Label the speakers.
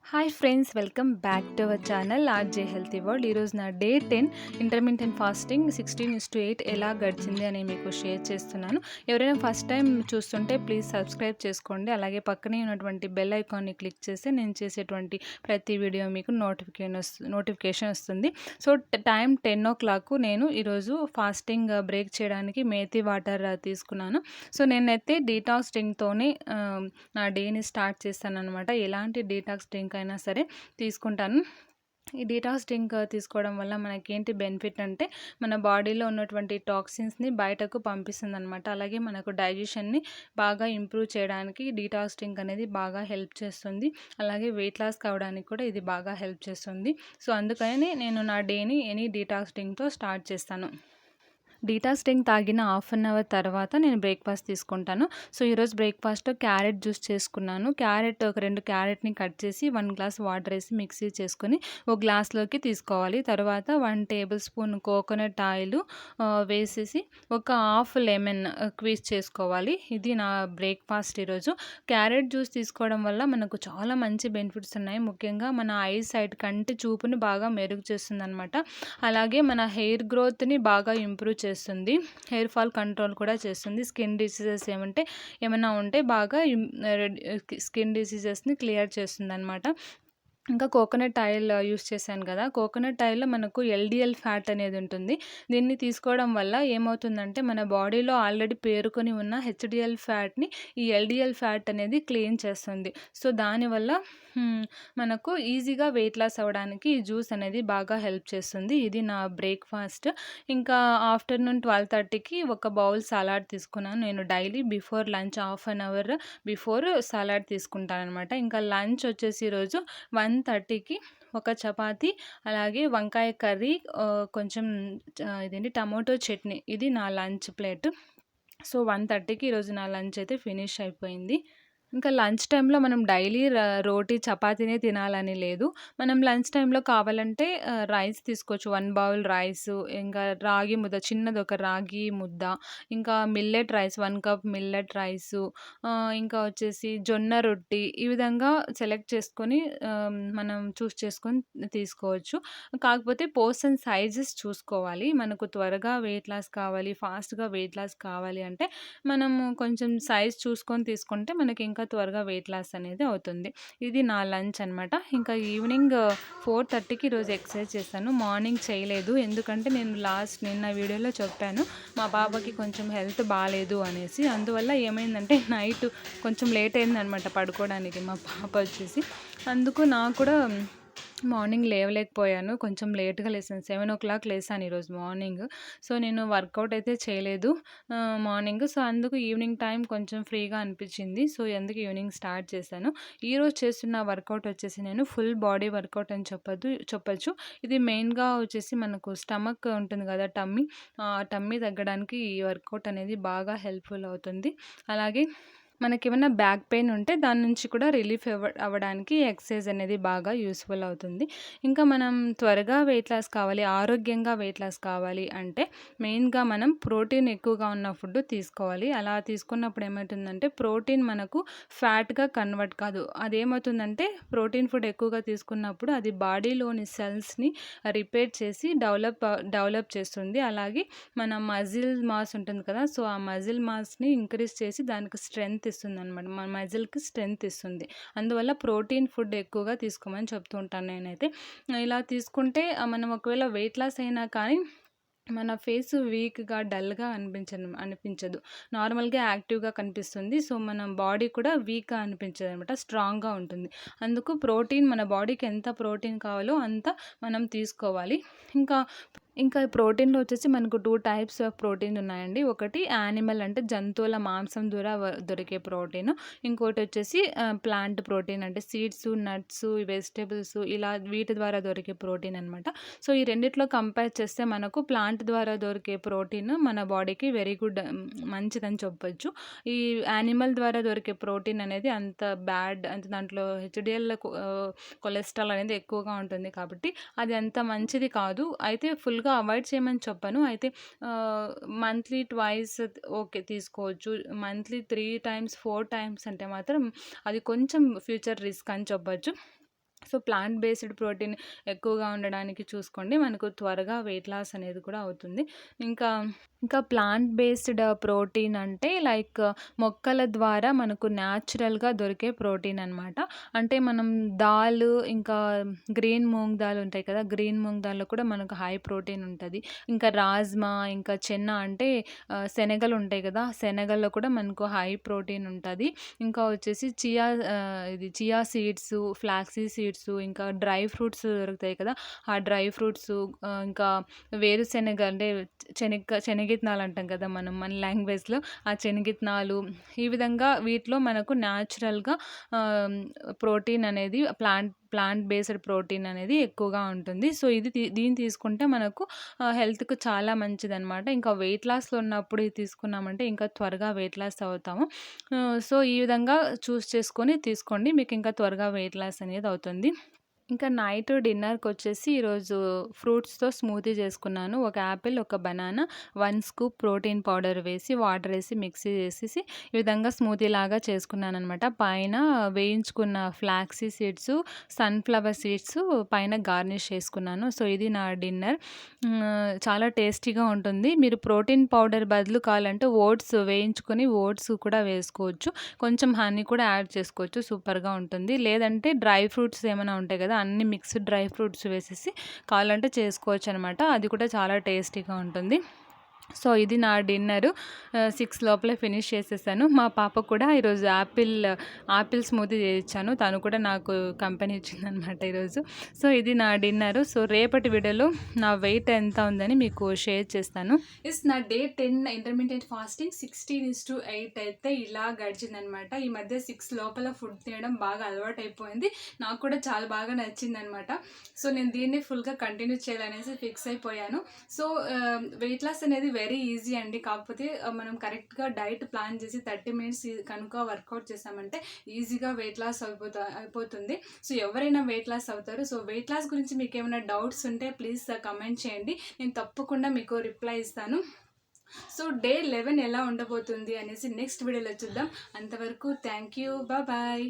Speaker 1: Hi friends, welcome back to our channel RJ healthy world. ఈరోజు నా day 10 intermediate fasting 16:8 ఎలా గడిచింది అని మీకు షేర్ చేస్తున్నాను. ఎవరైనా ఫస్ట్ టైం చూస్తుంటే ప్లీజ్ సబ్స్క్రైబ్ చేసుకోండి. అలాగే పక్కనే ఉన్నటువంటి బెల్ ఐకాన్ని క్లిక్ చేస్తే నేను చేసేటువంటి ప్రతి వీడియో మీకు నోటిఫికేషన్ వస్తుంది. So time 10 o'clock. నేను ఈరోజు ఫాస్టింగ్ బ్రేక్ చేయడానికి మేతి వాటర్ తీసుకున్నాను. సో నేనైతే డీటాక్స్ డ్రింక్తోనే నా డేని స్టార్ట్ చేస్తానన్నమాట. ఎలాంటి డీటాక్స్ డ్రింక్ అయినా సరే తీసుకుంటాను. ఈ డీటాక్స్ డ్రింక్ తీసుకోవడం వల్ల మనకేంటి బెనిఫిట్ అంటే మన బాడీలో ఉన్నటువంటి టాక్సిన్స్ని బయటకు పంపిస్తుందన్నమాట. అలాగే మనకు డైజెషన్ని బాగా ఇంప్రూవ్ చేయడానికి డీటాక్స్ డ్రింక్ అనేది బాగా హెల్ప్ చేస్తుంది. అలాగే వెయిట్ లాస్ కావడానికి కూడా ఇది బాగా హెల్ప్ చేస్తుంది. సో అందుకని నేను నా డేని ఎనీ డీటాక్స్ డ్రింక్తో స్టార్ట్ చేస్తాను. డీటాక్స్ డ్రింక్ తాగిన హాఫ్ అన్ అవర్ తర్వాత నేను బ్రేక్ఫాస్ట్ తీసుకుంటాను. సో ఈరోజు బ్రేక్ఫాస్ట్లో క్యారెట్ జ్యూస్ చేసుకున్నాను. ఒక 2 క్యారెట్ని కట్ చేసి 1 గ్లాస్ వాటర్ వేసి మిక్సీ చేసుకొని ఒక గ్లాస్లోకి తీసుకోవాలి. తర్వాత 1 టేబుల్ స్పూన్ కోకోనట్ ఆయిల్ వేసేసి ఒక హాఫ్ లెమన్ క్వీజ్ చేసుకోవాలి. ఇది నా బ్రేక్ఫాస్ట్ ఈరోజు. క్యారెట్ జ్యూస్ తీసుకోవడం వల్ల మనకు చాలా మంచి బెనిఫిట్స్ ఉన్నాయి. ముఖ్యంగా మన ఐ సైట్ కంటి చూపుని బాగా మెరుగు చేస్తుంది అనమాట. అలాగే మన హెయిర్ గ్రోత్ని బాగా ఇంప్రూవ్ చేస్తుంది. హెయిర్ ఫాల్ కంట్రోల్ కూడా చేస్తుంది. స్కిన్ డిసీజెస్ ఏమైనా ఉంటే బాగా స్కిన్ డిసీజెస్ని క్లియర్ చేస్తుంది అనమాట. ఇంకా కోకోనట్ ఆయిల్ యూస్ చేశాను కదా. కోకోనట్ ఆయిల్లో మనకు ఎల్డిఎల్ ఫ్యాట్ అనేది ఉంటుంది. దీన్ని తీసుకోవడం వల్ల ఏమవుతుందంటే మన బాడీలో ఆల్రెడీ పేరుకొని ఉన్న హెచ్డిఎల్ ఫ్యాట్ని ఈ ఎల్డిఎల్ ఫ్యాట్ అనేది క్లీన్ చేస్తుంది. సో దానివల్ల మనకు ఈజీగా వెయిట్ లాస్ అవ్వడానికి ఈ జ్యూస్ అనేది బాగా హెల్ప్ చేస్తుంది. ఇది నా బ్రేక్ఫాస్ట్. ఇంకా ఆఫ్టర్నూన్ 12:30కి ఒక బౌల్ సలాడ్ తీసుకున్నాను. నేను daily before lunch half an hour before salad తీసుకుంటాను అనమాట. ఇంకా లంచ్ వచ్చేసి ఈరోజు 1:30కి ఒక చపాతీ, అలాగే వంకాయ కర్రీ, కొంచెం టమాటో చట్నీ. ఇది నా లంచ్ ప్లేట్. సో 1:30కి ఈరోజు నా లంచ్ అయితే ఫినిష్ అయిపోయింది. ఇంకా లంచ్ టైంలో మనం డైలీ రోటీ చపాతీనే తినాలని లేదు. మనం లంచ్ టైంలో కావాలంటే రైస్ తీసుకోవచ్చు. 1 బౌల్ రైసు, ఇంకా రాగి ముద్ద, చిన్నది ఒక రాగి ముద్ద, ఇంకా millet rice 1 cup millet rice, ఇంకా వచ్చేసి జొన్న రొట్టి. ఈ విధంగా సెలెక్ట్ చేసుకొని మనం చూస్ చేసుకొని తీసుకోవచ్చు. కాకపోతే పోర్షన్ సైజెస్ చూసుకోవాలి. మనకు త్వరగా వెయిట్ లాస్ కావాలి, ఫాస్ట్‌గా వెయిట్ లాస్ కావాలి అంటే మనము కొంచెం సైజ్ చూసుకొని తీసుకుంటే మనకి ఇంకా త్వరగా వెయిట్ లాస్ అనేది అవుతుంది. ఇది నా లంచ్ అనమాట. ఇంకా ఈవినింగ్ 4:30కి ఈరోజు ఎక్సర్సైజ్ చేశాను. మార్నింగ్ చేయలేదు. ఎందుకంటే నేను నిన్న వీడియోలో చెప్పాను మా పాపకి కొంచెం హెల్త్ బాలేదు అనేసి. అందువల్ల ఏమైందంటే నైట్ కొంచెం లేట్ అయిందనమాట పడుకోవడానికి మా పాప వచ్చేసి. అందుకు నాకు కూడా మార్నింగ్ లేవలేకపోయాను. కొంచెం లేట్‌గా లేసాను. 7 o'clock లేసాను ఈరోజు మార్నింగ్. సో నేను వర్కౌట్ అయితే చేయలేదు మార్నింగ్. సో అందుకు ఈవినింగ్ టైం కొంచెం ఫ్రీగా అనిపించింది. సో అందుకు ఈవినింగ్ స్టార్ట్ చేశాను. ఈరోజు చేస్తున్న వర్కౌట్ వచ్చేసి నేను ఫుల్ బాడీ వర్కౌట్ అని చెప్పొచ్చు. ఇది మెయిన్‌గా వచ్చేసి మనకు స్టమక్ ఉంటుంది కదా, టమ్మీ తగ్గడానికి ఈ వర్కౌట్ అనేది బాగా హెల్ప్‌ఫుల్ అవుతుంది. అలాగే మనకేమైనా బ్యాక్ పెయిన్ ఉంటే దాని నుంచి కూడా రిలీఫ్ అవ్వడానికి ఎక్సర్సైజ్ అనేది బాగా యూస్ఫుల్ అవుతుంది. ఇంకా మనం త్వరగా వెయిట్ లాస్ కావాలి, ఆరోగ్యంగా వెయిట్ లాస్ కావాలి అంటే మెయిన్‌గా మనం ప్రోటీన్ ఎక్కువగా ఉన్న ఫుడ్ తీసుకోవాలి. అలా తీసుకున్నప్పుడు ఏమవుతుందంటే ప్రోటీన్ మనకు ఫ్యాట్‌గా కన్వర్ట్ కాదు. అదేమవుతుందంటే ప్రోటీన్ ఫుడ్ ఎక్కువగా తీసుకున్నప్పుడు అది బాడీలోని సెల్స్‌ని రిపేర్ చేసి డెవలప్ చేస్తుంది. అలాగే మన మజిల్ మాస్ ఉంటుంది కదా, సో ఆ మజిల్ మాస్‌ని ఇంక్రీజ్ చేసి దానికి స్ట్రెంగ్త్ ఇస్తుందనమాట. మన మజిల్‌కి స్ట్రెంగ్త్ ఇస్తుంది. అందువల్ల ప్రోటీన్ ఫుడ్ ఎక్కువగా తీసుకోమని చెప్తూ ఉంటాను నేనైతే. ఇలా తీసుకుంటే మనం ఒకవేళ వెయిట్ లాస్ అయినా కానీ మన ఫేస్ వీక్‌గా, డల్‌గా అనిపించదు. నార్మల్‌గా యాక్టివ్‌గా కనిపిస్తుంది. సో మన బాడీ కూడా వీక్‌గా అనిపించదనమాట. స్ట్రాంగ్‌గా ఉంటుంది. అందుకు మన బాడీకి ఎంత ప్రోటీన్ కావాలో అంత మనం తీసుకోవాలి. ఇంకా ప్రోటీన్‌లో వచ్చేసి మనకు 2 టైప్స్ ఆఫ్ ప్రోటీన్ ఉన్నాయండి. ఒకటి యానిమల్ అంటే జంతువుల మాంసం ద్వారా దొరికే ప్రోటీన్. ఇంకోటి వచ్చేసి ప్లాంట్ ప్రోటీన్ అంటే సీడ్స్, నట్స్, వెజిటబుల్స్ ఇలా వీటి ద్వారా దొరికే ప్రోటీన్ అనమాట. సో ఈ రెండిట్లో కంపేర్ చేస్తే మనకు ప్లాంట్ ద్వారా దొరికే ప్రోటీన్ మన బాడీకి వెరీ గుడ్, మంచిదని చెప్పొచ్చు. ఈ యానిమల్ ద్వారా దొరికే ప్రోటీన్ అనేది అంత బ్యాడ్, అంటే దాంట్లో హెచ్డిఎల్ కొలెస్ట్రాల్ అనేది ఎక్కువగా ఉంటుంది కాబట్టి అది అంత మంచిది కాదు. అయితే ఫుల్‌గా అవాయిడ్ చేయమని చెప్పను. అయితే మంత్లీ ట్వైస్ ఓకే తీసుకోవచ్చు. మంత్లీ 3 టైమ్స్ 4 టైమ్స్ అంటే మాత్రం అది కొంచెం ఫ్యూచర్ రిస్క్ అని చెప్పొచ్చు. సో ప్లాంట్ బేస్డ్ ప్రోటీన్ ఎక్కువగా ఉండడానికి చూసుకోండి. మనకు త్వరగా వెయిట్ లాస్ అనేది కూడా అవుతుంది. ఇంకా ఇంకా ప్లాంట్ బేస్డ్ ప్రోటీన్ అంటే లైక్ మొక్కల ద్వారా మనకు న్యాచురల్‌గా దొరికే ప్రోటీన్ అనమాట. అంటే మనం దాల్, ఇంకా గ్రీన్ మూంగ్ దాల్ ఉంటాయి కదా! గ్రీన్ మూంగ్ దాల్‌లో కూడా మనకు హై ప్రోటీన్ ఉంటది. ఇంకా రాజ్మా, ఇంకా చెన్న అంటే శనగలు ఉంటాయి కదా! శనగల్లో కూడా మనకు హై ప్రోటీన్ ఉంటది. ఇంకా వచ్చేసి చియా సీడ్స్, ఫ్లాక్సీ సీడ్స్, ఇంకా డ్రై ఫ్రూట్స్ దొరుకుతాయి కదా! ఆ డ్రై ఫ్రూట్స్, ఇంకా వేరుశెనగ అంటే శనగిత్తనాలు అంటాం కదా మనం మన లాంగ్వేజ్‌లో. ఆ శనగిత్తనాలు, ఈ విధంగా వీటిలో మనకు న్యాచురల్‌గా ప్రోటీన్ అనేది ప్లాంట్ బేస్డ్ ప్రోటీన్ అనేది ఎక్కువగా ఉంటుంది. సో ఇది దీన్ని తీసుకుంటే మనకు హెల్త్‌కి చాలా మంచిదనమాట. ఇంకా వెయిట్ లాస్‌లో ఉన్నప్పుడు ఇది తీసుకున్నామంటే ఇంకా త్వరగా వెయిట్ లాస్ అవుతాము. సో ఈ విధంగా చూస్ చేసుకొని తీసుకోండి. మీకు ఇంకా త్వరగా వెయిట్ లాస్ అనేది అవుతుంది. ఇంకా నైట్ డిన్నర్‌కొచ్చేసి ఈరోజు ఫ్రూట్స్‌తో స్మూతీ చేసుకున్నాను. ఒక యాపిల్, ఒక బనానా, 1 స్కూప్ ప్రోటీన్ పౌడర్ వేసి, వాటర్ ఏసి మిక్సీ చేసేసి ఈ విధంగా స్మూతీ లాగా చేసుకున్నాననమాట. పైన వేయించుకున్న ఫ్లాక్సీ సీడ్స్, సన్‌ఫ్లవర్ సీడ్స్ పైన గార్నిష్ చేసుకున్నాను. సో ఇది నా డిన్నర్. చాలా టేస్టీగా ఉంటుంది. మీరు ప్రోటీన్ పౌడర్ బదులు కావాలంటే ఓట్స్ వేయించుకొని ఓట్స్ కూడా వేసుకోవచ్చు. కొంచెం హనీ కూడా యాడ్ చేసుకోవచ్చు. సూపర్‌గా ఉంటుంది. లేదంటే డ్రై ఫ్రూట్స్ ఏమైనా ఉంటాయి కదా! అన్ని మిక్స్డ్ డ్రై ఫ్రూట్స్ వేసేసి కావాలంటే చేసుకోవచ్చనమాట. అది కూడా చాలా టేస్టీగా ఉంటుంది. సో ఇది నా డిన్నరు. 6 లోపలే ఫినిష్ చేసేసాను. మా పాపకు కూడా ఈరోజు ఆపిల్ స్మూతీ చేయించాను. తను కూడా నాకు కంపెనీ ఇచ్చిందనమాట ఈరోజు. సో ఇది నా డిన్నరు. సో రేపటి వీడియోలో నా వెయిట్ ఎంత ఉందని మీకు షేర్ చేస్తాను. నా డే 10 ఇంటర్మీడియట్ ఫాస్టింగ్ 16:8 అయితే ఇలా గడిచిందనమాట. ఈ మధ్య 6 లోపల ఫుడ్ తినడం బాగా అలవాటైపోయింది. నాకు కూడా చాలా బాగా నచ్చిందనమాట. సో నేను దీన్ని ఫుల్గా కంటిన్యూ చేయాలనేసి ఫిక్స్ అయిపోయాను. సో వెయిట్ లాస్ అనేది వెరీ ఈజీ అండి. కాకపోతే మనం కరెక్ట్‌గా డైట్ ప్లాన్ చేసి 30 మినిట్స్ కనుక వర్కౌట్ చేసామంటే ఈజీగా వెయిట్ లాస్ అయిపోతుంది. సో ఎవరైనా వెయిట్ లాస్ అవుతారు. సో వెయిట్ లాస్ గురించి మీకు ఏమైనా డౌట్స్ ఉంటే ప్లీజ్ కమెంట్ చేయండి. నేను తప్పకుండా మీకు రిప్లై ఇస్తాను. సో డే 11 ఎలా ఉండబోతుంది అనేసి నెక్స్ట్ వీడియోలో చూద్దాం. అంతవరకు థ్యాంక్ యూ. బాయ్.